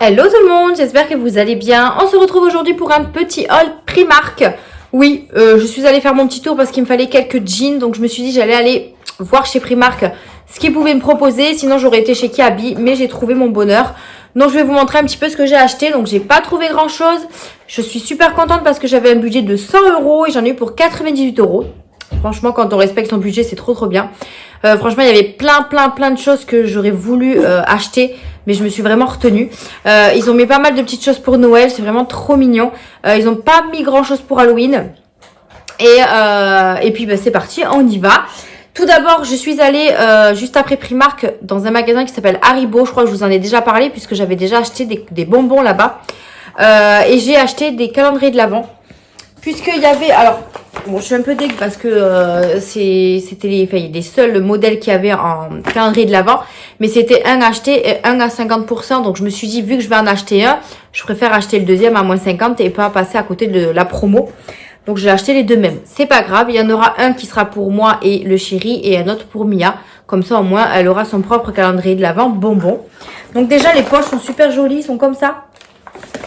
Hello tout le monde, j'espère que vous allez bien. On se retrouve aujourd'hui pour un petit haul Primark. Oui, je suis allée faire mon petit tour parce qu'il me fallait quelques jeans. Donc je me suis dit j'allais aller voir chez Primark ce qu'ils pouvaient me proposer. Sinon j'aurais été chez Kiabi, mais j'ai trouvé mon bonheur. Donc je vais vous montrer un petit peu ce que j'ai acheté. Donc j'ai pas trouvé grand chose. Je suis super contente parce que j'avais un budget de 100 € et j'en ai eu pour 98 €. Franchement, quand on respecte son budget, c'est trop bien. Franchement, il y avait plein de choses que j'aurais voulu acheter, mais je me suis vraiment retenue. Ils ont mis pas mal de petites choses pour Noël, c'est vraiment trop mignon. Ils n'ont pas mis grand chose pour Halloween. Et puis c'est parti, on y va. Tout d'abord, je suis allée juste après Primark dans un magasin qui s'appelle Haribo. Je crois que je vous en ai déjà parlé puisque j'avais déjà acheté des bonbons là-bas. Et j'ai acheté des calendriers de l'Avent. Puisqu'il y avait... Alors, bon, je suis un peu dégue parce que c'était les seuls modèles qu'il y avait en calendrier de l'Avent. Mais c'était un acheté et un à 50%. Donc, je me suis dit, vu que je vais en acheter un, je préfère acheter le deuxième à moins 50 et pas passer à côté de la promo. Donc, j'ai acheté les deux mêmes. C'est pas grave. Il y en aura un qui sera pour moi et le chéri et un autre pour Mia. Comme ça, au moins, elle aura son propre calendrier de l'Avent bonbon. Donc, déjà, les poches sont super jolies. Ils sont comme ça.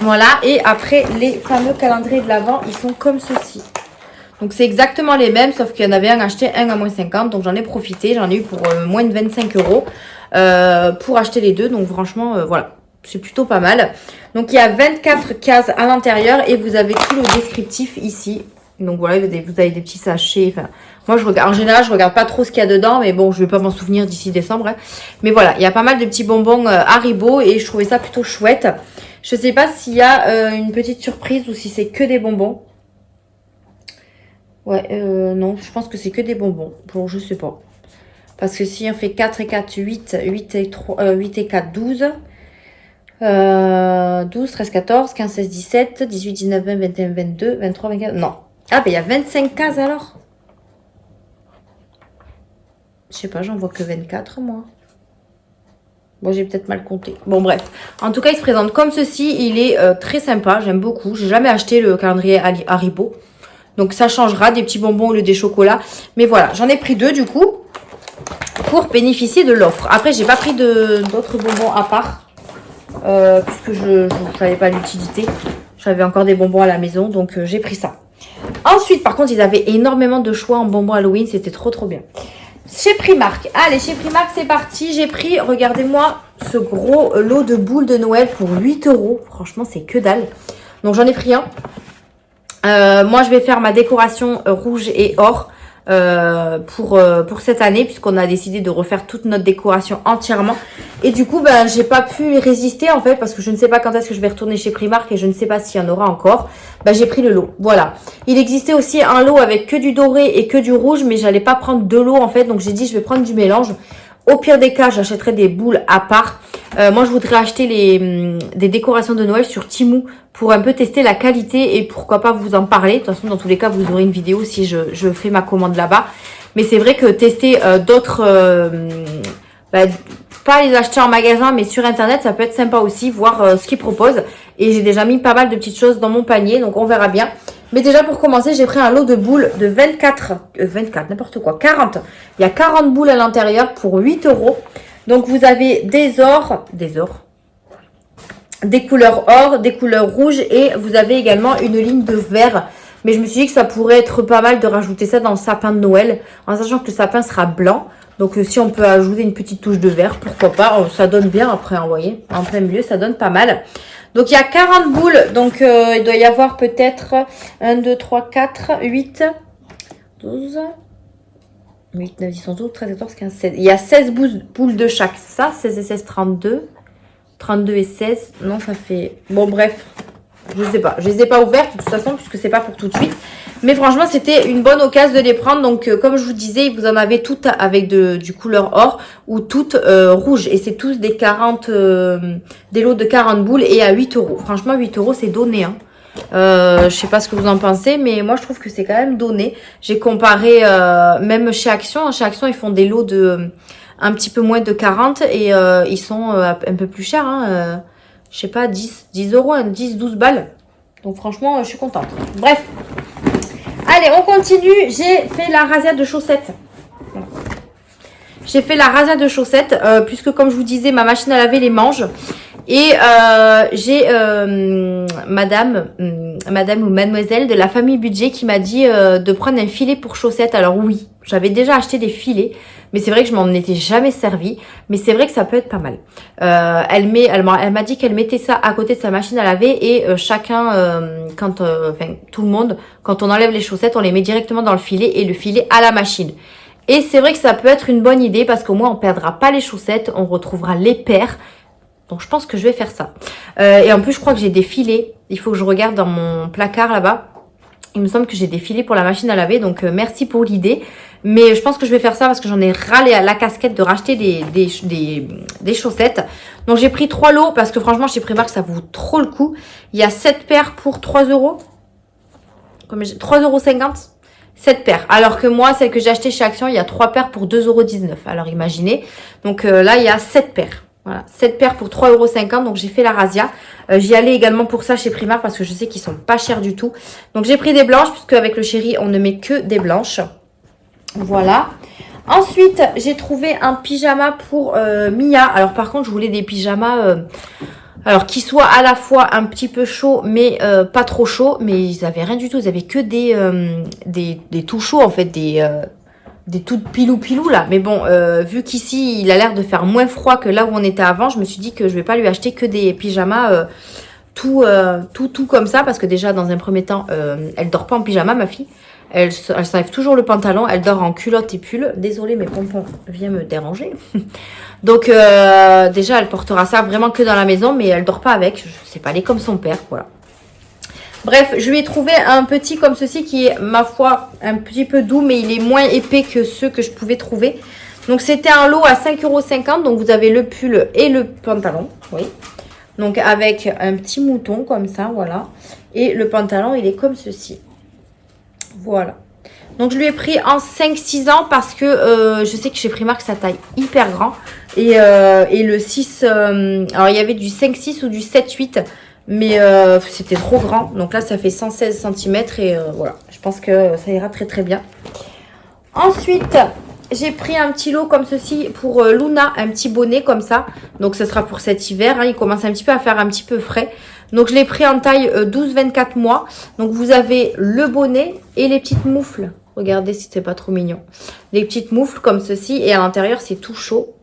Voilà, et après les fameux calendriers de l'Avent, ils sont comme ceci. Donc c'est exactement les mêmes, sauf qu'il y en avait un acheté, un à moins 50. Donc j'en ai profité, j'en ai eu pour moins de 25 € pour acheter les deux. Donc franchement, voilà, c'est plutôt pas mal. Donc il y a 24 cases à l'intérieur et vous avez tout le descriptif ici. Donc voilà, vous avez des petits sachets. Enfin, moi, en général, je regarde pas trop ce qu'il y a dedans, mais bon, je vais pas m'en souvenir d'ici décembre. Hein. Mais voilà, il y a pas mal de petits bonbons Haribo et je trouvais ça plutôt chouette. Je sais pas s'il y a une petite surprise ou si c'est que des bonbons. Ouais, non, je pense que c'est que des bonbons. Bon, je sais pas. Parce que si on fait 4 et 4, 8, 8 et 4, 12. 12, 13, 14, 15, 16, 17, 18, 19, 20, 21, 22, 23, 24. Non. Ah, ben il y a 25 cases alors. Je sais pas, j'en vois que 24 moi. Bon, j'ai peut-être mal compté. Bon, bref. En tout cas, il se présente comme ceci. Il est très sympa. J'aime beaucoup. J'ai jamais acheté le calendrier Haribo. Donc, ça changera des petits bonbons au lieu des chocolats. Mais voilà, j'en ai pris deux du coup pour bénéficier de l'offre. Après, j'ai pas pris d'autres bonbons à part. Puisque je savais pas l'utilité. J'avais encore des bonbons à la maison. Donc, j'ai pris ça. Ensuite, par contre, ils avaient énormément de choix en bonbons Halloween. C'était trop bien. Chez Primark. Allez, chez Primark, c'est parti. J'ai pris, regardez-moi, ce gros lot de boules de Noël pour 8 €. Franchement, c'est que dalle. Donc, j'en ai pris un. Moi, je vais faire ma décoration rouge et or pour cette année, puisqu'on a décidé de refaire toute notre décoration entièrement. Et du coup, j'ai pas pu résister, en fait, parce que je ne sais pas quand est-ce que je vais retourner chez Primark et je ne sais pas s'il y en aura encore. J'ai pris le lot. Voilà. Il existait aussi un lot avec que du doré et que du rouge, mais j'allais pas prendre deux lots, en fait. Donc, j'ai dit, je vais prendre du mélange. Au pire des cas, j'achèterai des boules à part. Moi, je voudrais acheter des décorations de Noël sur Temu pour un peu tester la qualité et pourquoi pas vous en parler. De toute façon, dans tous les cas, vous aurez une vidéo si je fais ma commande là-bas. Mais c'est vrai que tester d'autres... pas les acheter en magasin, mais sur Internet, ça peut être sympa aussi, voir ce qu'ils proposent. Et j'ai déjà mis pas mal de petites choses dans mon panier, donc on verra bien. Mais déjà, pour commencer, j'ai pris un lot de boules de 24, n'importe quoi, 40. Il y a 40 boules à l'intérieur pour 8 €. Donc, vous avez des couleurs or, des couleurs rouges et vous avez également une ligne de vert. Mais je me suis dit que ça pourrait être pas mal de rajouter ça dans le sapin de Noël, en sachant que le sapin sera blanc. Donc, si on peut ajouter une petite touche de vert, pourquoi pas. Ça donne bien après, vous voyez, en plein milieu, ça donne pas mal. Donc, il y a 40 boules. Donc, il doit y avoir peut-être 1, 2, 3, 4, 8, 12, 8, 9, 10, 11, 12, 13, 14, 15, 16. Il y a 16 boules de chaque. C'est ça, 16 et 16, 32. 32 et 16. Non, ça fait... Bon, bref. Je sais pas. Je les ai pas ouvertes de toute façon puisque c'est pas pour tout de suite. Mais franchement, c'était une bonne occasion de les prendre. Donc, comme je vous disais, vous en avez toutes avec du couleur or ou toutes rouges. Et c'est tous des 40, des lots de 40 boules et à 8 €. Franchement, 8 €, c'est donné. Hein. Je sais pas ce que vous en pensez, mais moi, je trouve que c'est quand même donné. J'ai comparé même chez Action. Chez Action, ils font des lots de un petit peu moins de 40 et ils sont un peu plus chers. Hein. Je sais pas, 10 €, 10, 12 balles. Donc, franchement, je suis contente. Bref. Allez, on continue. J'ai fait la razzia de chaussettes. J'ai fait la razzia de chaussettes puisque, comme je vous disais, ma machine à laver les mange. Et j'ai madame ou mademoiselle de la famille budget qui m'a dit de prendre un filet pour chaussettes. Alors oui, j'avais déjà acheté des filets, mais c'est vrai que je m'en étais jamais servi. Mais c'est vrai que ça peut être pas mal. Elle m'a dit qu'elle mettait ça à côté de sa machine à laver et chacun, tout le monde, quand on enlève les chaussettes, on les met directement dans le filet et le filet à la machine. Et c'est vrai que ça peut être une bonne idée parce qu'au moins on perdra pas les chaussettes, on retrouvera les paires. Donc je pense que je vais faire ça. Et en plus je crois que j'ai des filets. Il faut que je regarde dans mon placard là-bas. Il me semble que j'ai des filets pour la machine à laver. Donc merci pour l'idée. Mais je pense que je vais faire ça parce que j'en ai râlé à la casquette de racheter des chaussettes. Donc j'ai pris 3 lots parce que franchement chez Primark ça vaut trop le coup. Il y a 7 paires pour 3 euros. 3,50 €. 7 paires. Alors que moi, celle que j'ai achetée chez Action, il y a 3 paires pour 2,19 €. Alors imaginez. Donc là, il y a 7 paires. Voilà, 7 paires pour 3,50 €. Donc j'ai fait la razzia. J'y allais également pour ça chez Primark parce que je sais qu'ils sont pas chers du tout. Donc j'ai pris des blanches puisque avec le chéri, on ne met que des blanches. Voilà. Ensuite, j'ai trouvé un pyjama pour Mia. Alors par contre, je voulais des pyjamas... alors, qu'ils soient à la fois un petit peu chauds, mais pas trop chauds. Mais ils avaient rien du tout. Ils avaient que des tout chauds, en fait. Des tout pilou là. Mais bon, vu qu'ici, il a l'air de faire moins froid que là où on était avant, je me suis dit que je vais pas lui acheter que des pyjamas tout comme ça. Parce que déjà, dans un premier temps, elle dort pas en pyjama, ma fille. Elle s'enlève toujours le pantalon. Elle dort en culotte et pull. Désolée, mes pompons viennent me déranger. Donc déjà elle portera ça vraiment que dans la maison, mais elle dort pas avec, je sais pas, elle est comme son père, voilà. Bref, je lui ai trouvé un petit comme ceci qui est, ma foi, un petit peu doux, mais il est moins épais que ceux que je pouvais trouver. Donc c'était un lot à 5,50 €, donc vous avez le pull et le pantalon, oui. Donc avec un petit mouton comme ça, voilà. Et le pantalon, il est comme ceci. Voilà. Donc je lui ai pris en 5-6 ans parce que je sais que chez Primark ça taille hyper grand. Et le 6, alors il y avait du 5-6 ou du 7-8, mais c'était trop grand. Donc là ça fait 116 cm et voilà, je pense que ça ira très très bien. Ensuite, j'ai pris un petit lot comme ceci pour Luna, un petit bonnet comme ça. Donc ce sera pour cet hiver, hein, il commence un petit peu à faire un petit peu frais. Donc je l'ai pris en taille 12-24 mois. Donc vous avez le bonnet et les petites moufles. Regardez si c'est pas trop mignon. Les petites moufles comme ceci. Et à l'intérieur, c'est tout chaud.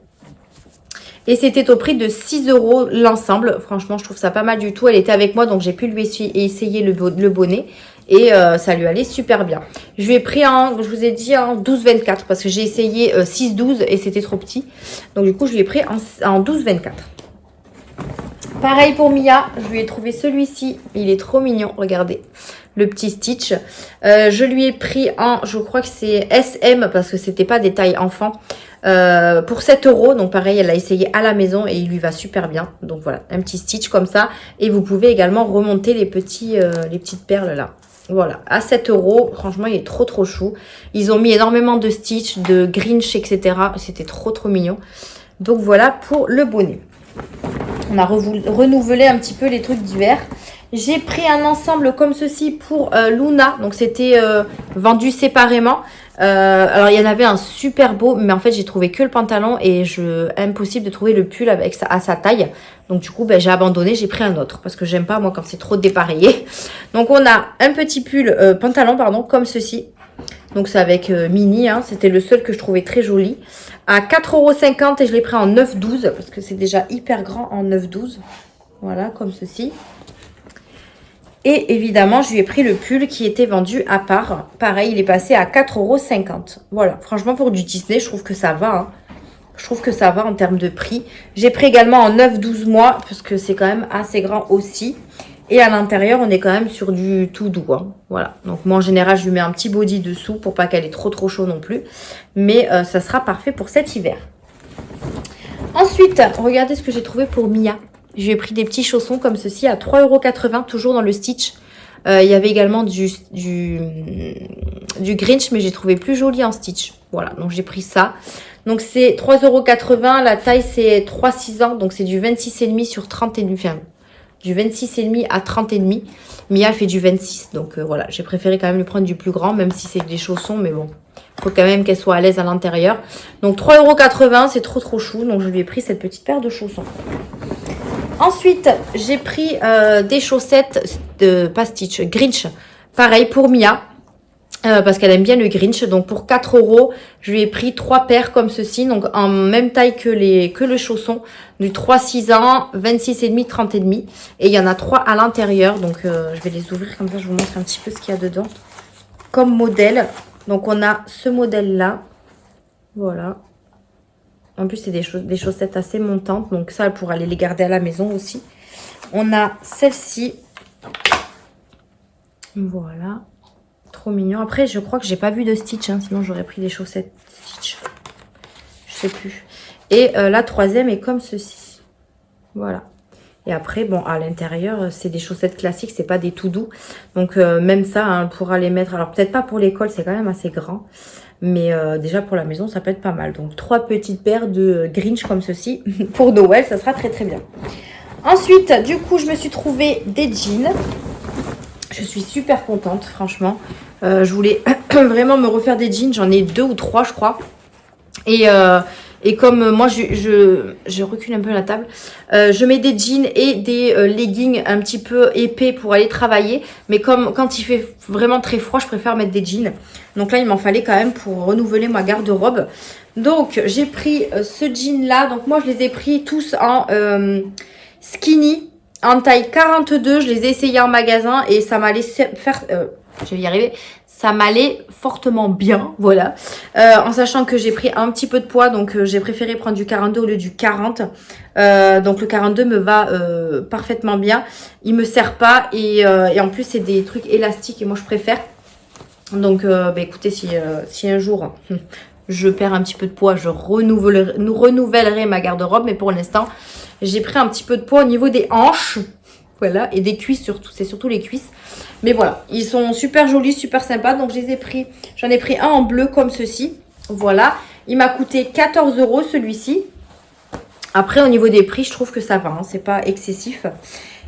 Et c'était au prix de 6 € l'ensemble. Franchement, je trouve ça pas mal du tout. Elle était avec moi, donc j'ai pu lui essayer le bonnet. Et ça lui allait super bien. Je lui ai pris je vous ai dit, en 12-24. Parce que j'ai essayé 6-12 et c'était trop petit. Donc du coup, je lui ai pris en 12-24. Pareil pour Mia, je lui ai trouvé celui-ci. Il est trop mignon, regardez. Le petit Stitch. Je lui ai pris je crois que c'est SM parce que c'était pas des tailles enfants. Pour 7 €. Donc pareil, elle l'a essayé à la maison et il lui va super bien. Donc voilà, un petit Stitch comme ça. Et vous pouvez également remonter les petites perles là. Voilà, à 7 €. Franchement, il est trop trop chou. Ils ont mis énormément de Stitch, de Grinch, etc. C'était trop trop mignon. Donc voilà pour le bonnet. On a renouvelé un petit peu les trucs d'hiver. J'ai pris un ensemble comme ceci pour Luna. Donc c'était vendu séparément. Alors il y en avait un super beau, mais en fait j'ai trouvé que le pantalon et impossible de trouver le pull à sa taille. Donc du coup j'ai abandonné, j'ai pris un autre parce que j'aime pas moi quand c'est trop dépareillé. Donc on a un petit pantalon comme ceci. Donc c'est avec mini, hein. C'était le seul que je trouvais très joli. À 4,50 € et je l'ai pris en 9-12 parce que c'est déjà hyper grand en 9-12. Voilà, comme ceci. Et évidemment, je lui ai pris le pull qui était vendu à part. Pareil, il est passé à 4,50 €. Voilà, franchement pour du Disney, je trouve que ça va. Hein. Je trouve que ça va en termes de prix. J'ai pris également en 9-12 mois parce que c'est quand même assez grand aussi. Et à l'intérieur, on est quand même sur du tout doux. Hein. Voilà. Donc moi, en général, je lui mets un petit body dessous pour pas qu'elle ait trop trop chaud non plus. Mais ça sera parfait pour cet hiver. Ensuite, regardez ce que j'ai trouvé pour Mia. Je lui ai pris des petits chaussons comme ceci à 3,80 €, toujours dans le Stitch. Il y avait également du Grinch, mais j'ai trouvé plus joli en Stitch. Voilà, donc j'ai pris ça. Donc c'est 3,80 €. La taille, c'est 3-6 ans. Donc c'est du 26,5 sur 30,5. Enfin, du 26,5 à 30,5. Mia fait du 26. Donc voilà, j'ai préféré quand même lui prendre du plus grand, même si c'est des chaussons. Mais bon, il faut quand même qu'elle soit à l'aise à l'intérieur. Donc 3,80 €, c'est trop trop chou. Donc je lui ai pris cette petite paire de chaussons. Ensuite, j'ai pris des chaussettes de pas Stitch, Grinch. Pareil pour Mia. Parce qu'elle aime bien le Grinch. Donc pour 4 euros, je lui ai pris 3 paires comme ceci. Donc en même taille que le chausson. Du 3-6 ans, 26,5, 30,5. Et il y en a 3 à l'intérieur. Donc je vais les ouvrir comme ça, je vous montre un petit peu ce qu'il y a dedans. Comme modèle. Donc on a ce modèle là. Voilà. En plus c'est des chaussettes assez montantes. Donc ça, elle pourra aller les garder à la maison aussi. On a celle-ci. Voilà. Trop mignon. Après, je crois que j'ai pas vu de Stitch. Hein, sinon, j'aurais pris des chaussettes Stitch. Je sais plus. Et la troisième est comme ceci. Voilà. Et après, bon, à l'intérieur, c'est des chaussettes classiques. C'est pas des tout doux. Donc, même ça, hein, on pourra les mettre. Alors, peut-être pas pour l'école. C'est quand même assez grand. Mais déjà, pour la maison, ça peut être pas mal. Donc, 3 petites paires de Grinch comme ceci. Pour Noël, ça sera très, très bien. Ensuite, du coup, je me suis trouvé des jeans. Je suis super contente, franchement. Je voulais vraiment me refaire des jeans. J'en ai 2 ou 3, je crois. Et comme moi, je recule un peu la table. Je mets des jeans et des leggings un petit peu épais pour aller travailler. Mais comme quand il fait vraiment très froid, je préfère mettre des jeans. Donc là, il m'en fallait quand même pour renouveler ma garde-robe. Donc, j'ai pris ce jean-là. Donc moi, je les ai pris tous en skinny. En taille 42, je les ai essayés en magasin et ça m'allait faire... je vais y arriver. Ça m'allait fortement bien, voilà. En sachant que j'ai pris un petit peu de poids, donc j'ai préféré prendre du 42 au lieu du 40. Donc le 42 me va parfaitement bien. Il me serre pas et en plus c'est des trucs élastiques et moi je préfère. Donc bah, écoutez, si un jour je perds un petit peu de poids, je renouvellerai ma garde-robe. Mais pour l'instant, j'ai pris un petit peu de poids au niveau des hanches. Voilà, et des cuisses surtout, c'est surtout les cuisses. Mais voilà, ils sont super jolis, super sympas. Donc je les ai pris, j'en ai pris un en bleu comme ceci. Voilà, il m'a coûté 14 € celui-ci. Après, au niveau des prix, je trouve que ça va, hein, c'est pas excessif.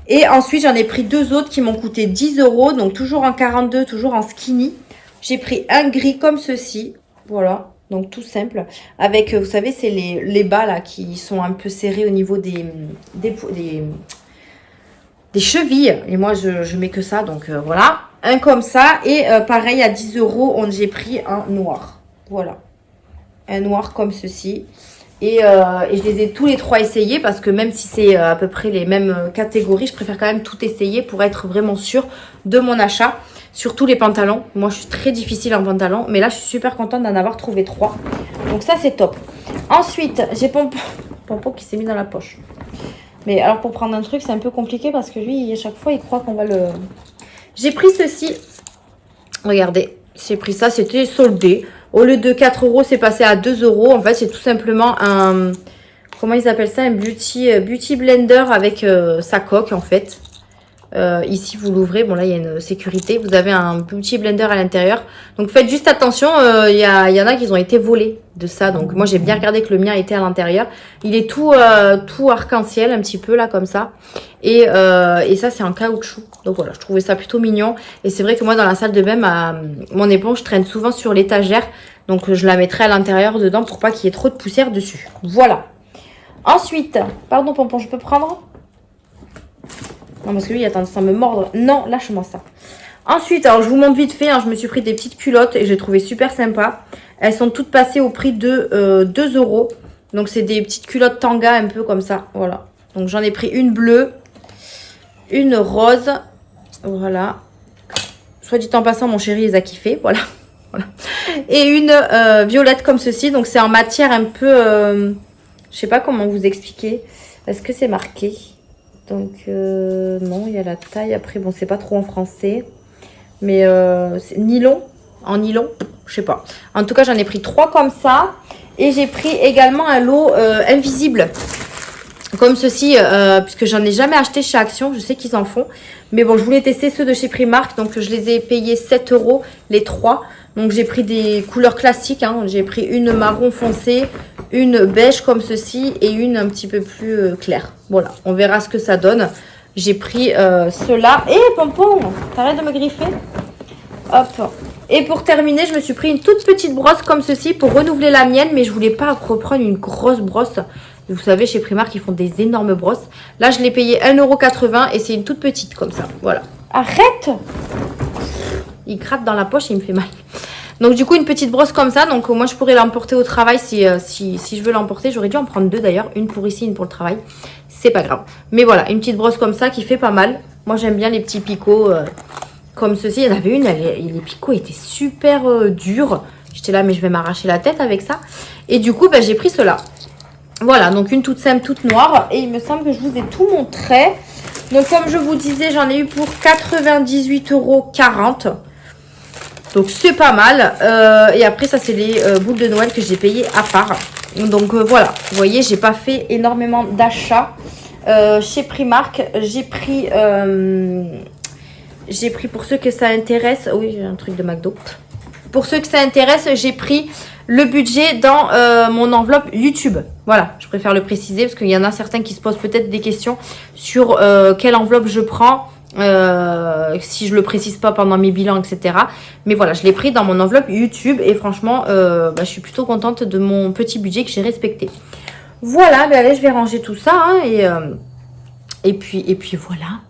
Et ensuite, j'en ai pris 2 autres qui m'ont coûté 10 €. Donc toujours en 42, toujours en skinny. J'ai pris un gris comme ceci. Voilà. Donc tout simple. Avec, vous savez, c'est les bas là qui sont un peu serrés au niveau des chevilles. Et moi, je mets que ça. Donc voilà. Un comme ça. Et pareil, à 10 €, j'ai pris un noir. Voilà. Un noir comme ceci. Et je les ai tous les 3 essayés parce que même si c'est à peu près les mêmes catégories, je préfère quand même tout essayer pour être vraiment sûre de mon achat. Surtout les pantalons. Moi, je suis très difficile en pantalon. Mais là, je suis super contente d'en avoir trouvé 3. Donc ça, c'est top. Ensuite, j'ai Pompon qui s'est mis dans la poche. Mais alors, pour prendre un truc, c'est un peu compliqué parce que lui, à chaque fois, il croit qu'on va le... J'ai pris ceci. Regardez, j'ai pris ça. C'était soldé. Au lieu de 4 €, c'est passé à 2 €. En fait, c'est tout simplement un... Comment ils appellent ça? Un beauty blender avec sa coque, en fait. Ici, vous l'ouvrez. Bon, là, il y a une sécurité. Vous avez un beauty blender à l'intérieur. Donc, faites juste attention. Il y en a qui ont été volés de ça. Donc, moi, j'ai bien regardé que le mien était à l'intérieur. Il est tout arc-en-ciel, un petit peu, là, comme ça. Et ça, c'est en caoutchouc. Donc, voilà, je trouvais ça plutôt mignon. Et c'est vrai que moi, dans la salle de bain, mon éponge traîne souvent sur l'étagère. Donc, je la mettrai à l'intérieur dedans pour pas qu'il y ait trop de poussière dessus. Voilà. Ensuite, pardon, Pompon, je peux prendre? Non, parce que lui, il a tendance à me mordre. Non, lâche-moi ça. Ensuite, alors je vous montre vite fait, hein, je me suis pris des petites culottes et j'ai trouvé super sympa. Elles sont toutes passées au prix de 2 €. Donc, c'est des petites culottes tanga un peu comme ça. Voilà. Donc, j'en ai pris une bleue, une rose. Voilà. Soit dit en passant, mon chéri les a kiffés. Voilà. Voilà. Et une violette comme ceci. Donc, c'est en matière un peu... je sais pas comment vous expliquer. Est-ce que c'est marqué? Donc, non, il y a la taille. Après, bon, c'est pas trop en français. Mais c'est nylon. En nylon, je sais pas. En tout cas, j'en ai pris 3 comme ça. Et j'ai pris également un lot invisible. Comme ceci, puisque j'en ai jamais acheté chez Action. Je sais qu'ils en font. Mais bon, je voulais tester ceux de chez Primark. Donc, je les ai payés 7 € les 3. Donc, j'ai pris des couleurs classiques. Hein. J'ai pris une marron foncé, une beige comme ceci et une un petit peu plus claire. Voilà, on verra ce que ça donne. J'ai pris ceux-là. Et Pompon, t'arrêtes de me griffer. Hop, Et pour terminer, je me suis pris une toute petite brosse comme ceci pour renouveler la mienne. Mais je voulais pas reprendre une grosse brosse. Vous savez, chez Primark, ils font des énormes brosses. Là, je l'ai payé 1,80 € et c'est une toute petite comme ça. Voilà. Arrête! Il gratte dans la poche et il me fait mal. Donc du coup, une petite brosse comme ça. Donc moi, je pourrais l'emporter au travail si je veux l'emporter. J'aurais dû en prendre deux d'ailleurs. Une pour ici, une pour le travail. C'est pas grave. Mais voilà, une petite brosse comme ça qui fait pas mal. Moi, j'aime bien les petits picots comme ceci. Il y en avait une, les picots étaient super durs. J'étais là, mais je vais m'arracher la tête avec ça. Et du coup, j'ai pris cela. Voilà, donc une toute simple, toute noire. Et il me semble que je vous ai tout montré. Donc comme je vous disais, j'en ai eu pour 98,40 €. Donc c'est pas mal. Et après, ça c'est les boules de Noël que j'ai payées à part. Donc voilà, vous voyez, j'ai pas fait énormément d'achats. Chez Primark, j'ai pris pour ceux que ça intéresse. Oui, j'ai un truc de McDo. Pour ceux que ça intéresse, j'ai pris le budget dans mon enveloppe YouTube. Voilà, je préfère le préciser parce qu'il y en a certains qui se posent peut-être des questions sur quelle enveloppe je prends, si je le précise pas pendant mes bilans, etc. Mais voilà, je l'ai pris dans mon enveloppe YouTube et franchement, je suis plutôt contente de mon petit budget que j'ai respecté. Voilà, allez, je vais ranger tout ça hein, et puis voilà.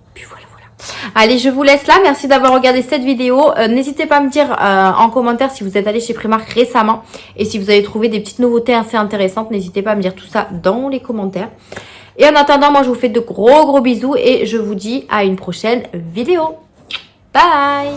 Allez, je vous laisse là. Merci d'avoir regardé cette vidéo. N'hésitez pas à me dire en commentaire si vous êtes allé chez Primark récemment et si vous avez trouvé des petites nouveautés assez intéressantes. N'hésitez pas à me dire tout ça dans les commentaires. Et en attendant, moi, je vous fais de gros bisous et je vous dis à une prochaine vidéo. Bye!